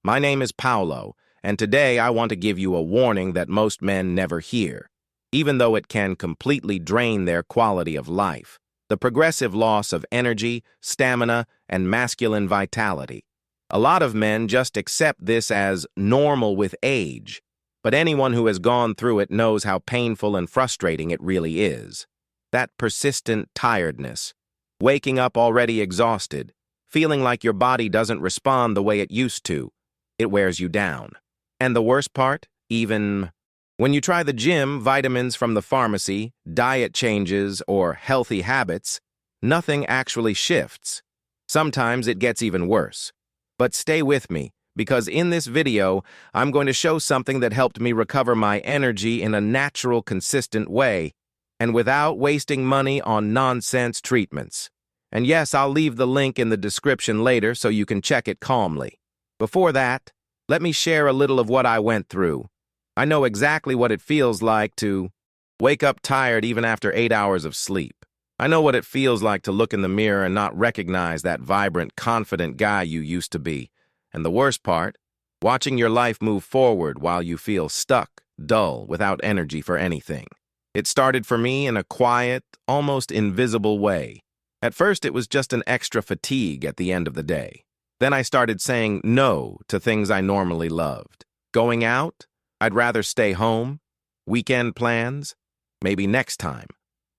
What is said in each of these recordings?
My name is Paolo, and today I want to give you a warning that most men never hear, even though it can completely drain their quality of life: the progressive loss of energy, stamina, and masculine vitality. A lot of men just accept this as normal with age, but anyone who has gone through it knows how painful and frustrating it really is. That persistent tiredness, waking up already exhausted, feeling like your body doesn't respond the way it used to, it wears you down. And the worst part, even when you try the gym, vitamins from the pharmacy, diet changes, or healthy habits, nothing actually shifts. Sometimes it gets even worse. But stay with me, because in this video, I'm going to show something that helped me recover my energy in a natural, consistent way, and without wasting money on nonsense treatments. And yes, I'll leave the link in the description later so you can check it calmly. Before that, let me share a little of what I went through. I know exactly what it feels like to wake up tired even after 8 hours of sleep. I know what it feels like to look in the mirror and not recognize that vibrant, confident guy you used to be. And the worst part, watching your life move forward while you feel stuck, dull, without energy for anything. It started for me in a quiet, almost invisible way. At first, it was just an extra fatigue at the end of the day. Then I started saying no to things I normally loved. Going out? I'd rather stay home. Weekend plans? Maybe next time.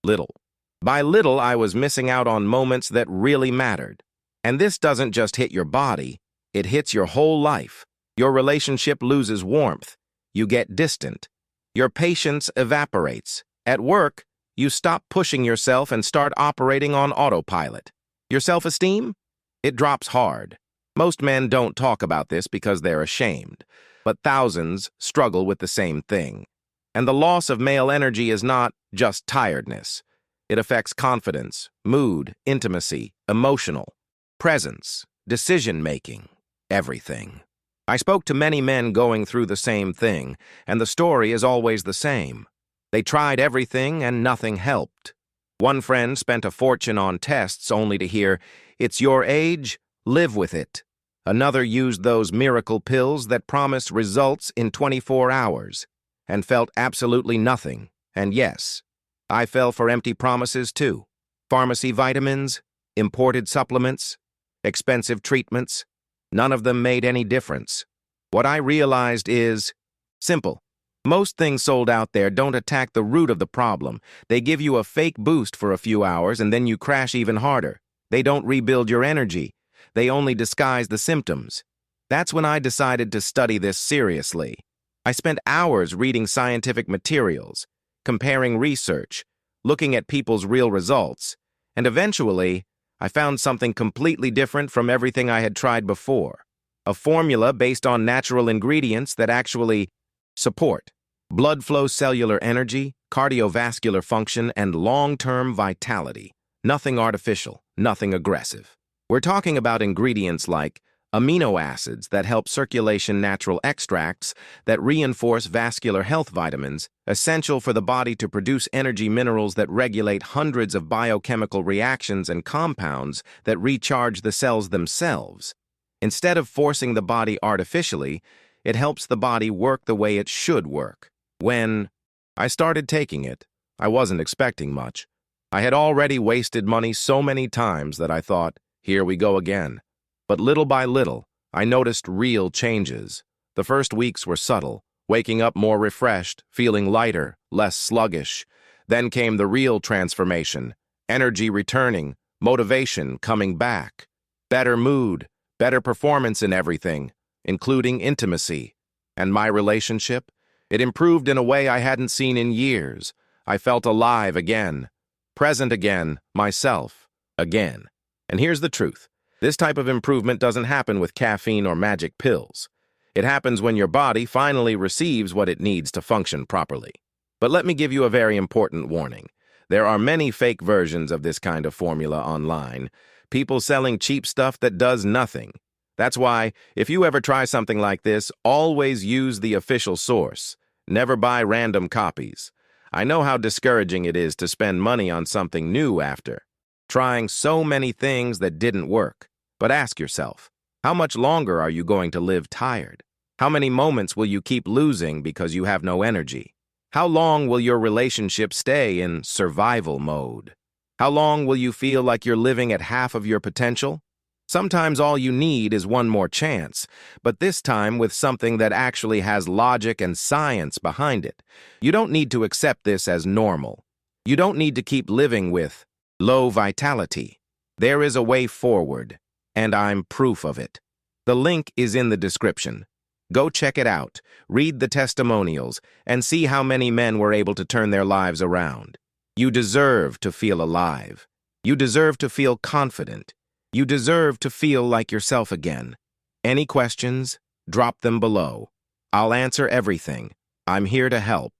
Little. By little, I was missing out on moments that really mattered. And this doesn't just hit your body, it hits your whole life. Your relationship loses warmth. You get distant. Your patience evaporates. At work, you stop pushing yourself and start operating on autopilot. Your self-esteem? It drops hard. Most men don't talk about this because they're ashamed, but thousands struggle with the same thing. And the loss of male energy is not just tiredness. It affects confidence, mood, intimacy, emotional, presence, decision-making, everything. I spoke to many men going through the same thing, and the story is always the same. They tried everything and nothing helped. One friend spent a fortune on tests only to hear, "It's your age, live with it." Another used those miracle pills that promised results in 24 hours and felt absolutely nothing. And yes, I fell for empty promises too. Pharmacy vitamins, imported supplements, expensive treatments, none of them made any difference. What I realized is simple. Most things sold out there don't attack the root of the problem. They give you a fake boost for a few hours and then you crash even harder. They don't rebuild your energy. They only disguise the symptoms. That's when I decided to study this seriously. I spent hours reading scientific materials, comparing research, looking at people's real results, and eventually, I found something completely different from everything I had tried before. A formula based on natural ingredients that actually support blood flow, cellular energy, cardiovascular function, and long-term vitality. Nothing artificial, nothing aggressive. We're talking about ingredients like amino acids that help circulation, natural extracts that reinforce vascular health, vitamins, essential for the body to produce energy, minerals that regulate hundreds of biochemical reactions, and compounds that recharge the cells themselves. Instead of forcing the body artificially, it helps the body work the way it should work. When I started taking it, I wasn't expecting much. I had already wasted money so many times that I thought, here we go again. But little by little, I noticed real changes. The first weeks were subtle, waking up more refreshed, feeling lighter, less sluggish. Then came the real transformation, energy returning, motivation coming back, better mood, better performance in everything, including intimacy. And my relationship? It improved in a way I hadn't seen in years. I felt alive again, present again, myself again. And here's the truth. This type of improvement doesn't happen with caffeine or magic pills. It happens when your body finally receives what it needs to function properly. But let me give you a very important warning. There are many fake versions of this kind of formula online. People selling cheap stuff that does nothing. That's why, if you ever try something like this, always use the official source. Never buy random copies. I know how discouraging it is to spend money on something new after trying so many things that didn't work. But ask yourself, How much longer are you going to live tired? How many moments will you keep losing because you have no energy? How long will your relationship stay in survival mode? How long will you feel like you're living at half of your potential? Sometimes all you need is one more chance, but this time with something that actually has logic and science behind it. You don't need to accept this as normal. You don't need to keep living with low vitality. There is a way forward, and I'm proof of it. The link is in the description. Go check it out, read the testimonials, and see how many men were able to turn their lives around. You deserve to feel alive. You deserve to feel confident. You deserve to feel like yourself again. Any questions? Drop them below. I'll answer everything. I'm here to help.